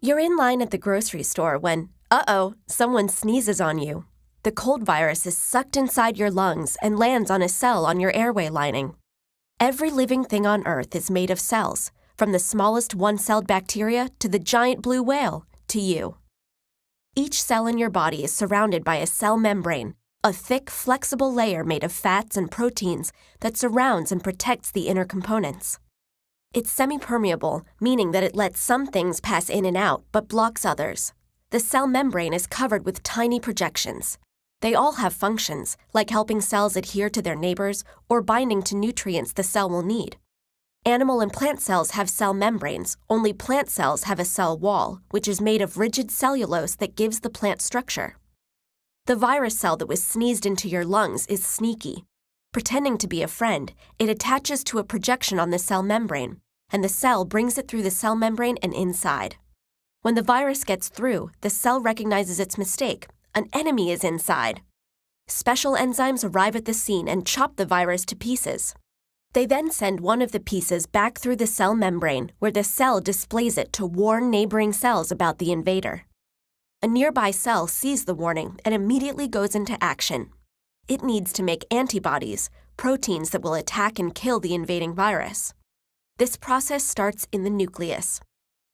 You're in line at the grocery store when, someone sneezes on you. The cold virus is sucked inside your lungs and lands on a cell on your airway lining. Every living thing on Earth is made of cells, from the smallest one-celled bacteria to the giant blue whale, to you. Each cell in your body is surrounded by a cell membrane, a thick, flexible layer made of fats and proteins that surrounds and protects the inner components. It's semi-permeable, meaning that it lets some things pass in and out but blocks others. The cell membrane is covered with tiny projections. They all have functions, like helping cells adhere to their neighbors or binding to nutrients the cell will need. Animal and plant cells have cell membranes, only plant cells have a cell wall, which is made of rigid cellulose that gives the plant structure. The virus cell that was sneezed into your lungs is sneaky. Pretending to be a friend, it attaches to a projection on the cell membrane, and the cell brings it through the cell membrane and inside. When the virus gets through, the cell recognizes its mistake. An enemy is inside. Special enzymes arrive at the scene and chop the virus to pieces. They then send one of the pieces back through the cell membrane, where the cell displays it to warn neighboring cells about the invader. A nearby cell sees the warning and immediately goes into action. It needs to make antibodies, proteins that will attack and kill the invading virus. This process starts in the nucleus.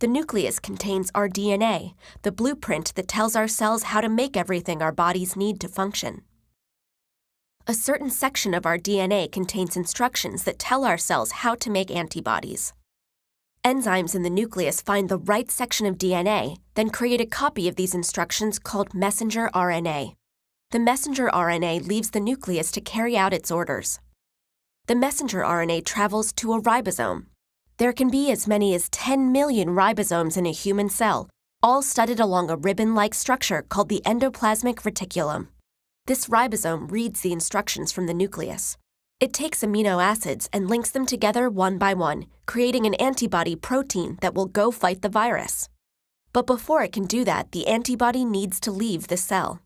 The nucleus contains our DNA, the blueprint that tells our cells how to make everything our bodies need to function. A certain section of our DNA contains instructions that tell our cells how to make antibodies. Enzymes in the nucleus find the right section of DNA, then create a copy of these instructions called messenger RNA. The messenger RNA leaves the nucleus to carry out its orders. The messenger RNA travels to a ribosome. There can be as many as 10 million ribosomes in a human cell, all studded along a ribbon-like structure called the endoplasmic reticulum. This ribosome reads the instructions from the nucleus. It takes amino acids and links them together one by one, creating an antibody protein that will go fight the virus. But before it can do that, the antibody needs to leave the cell.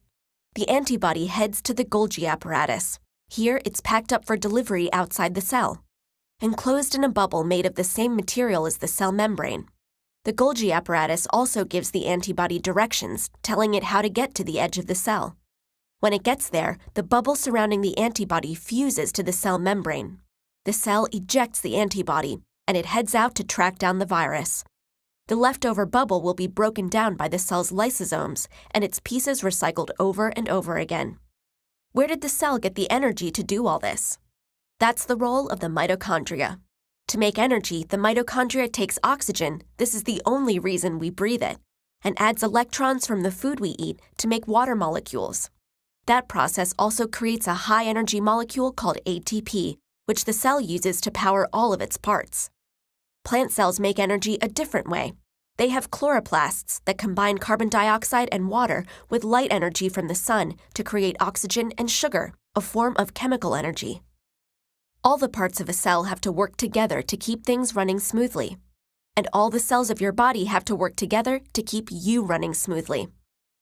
The antibody heads to the Golgi apparatus. Here, it's packed up for delivery outside the cell, enclosed in a bubble made of the same material as the cell membrane. The Golgi apparatus also gives the antibody directions, telling it how to get to the edge of the cell. When it gets there, the bubble surrounding the antibody fuses to the cell membrane. The cell ejects the antibody, and it heads out to track down the virus. The leftover bubble will be broken down by the cell's lysosomes, and its pieces recycled over and over again. Where did the cell get the energy to do all this? That's the role of the mitochondria. To make energy, the mitochondria takes oxygen, this is the only reason we breathe it, and adds electrons from the food we eat to make water molecules. That process also creates a high-energy molecule called ATP, which the cell uses to power all of its parts. Plant cells make energy a different way. They have chloroplasts that combine carbon dioxide and water with light energy from the sun to create oxygen and sugar, a form of chemical energy. All the parts of a cell have to work together to keep things running smoothly. And all the cells of your body have to work together to keep you running smoothly.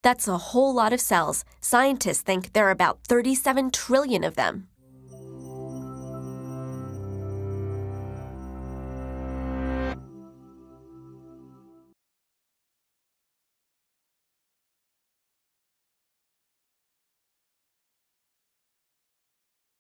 That's a whole lot of cells. Scientists think there are about 37 trillion of them.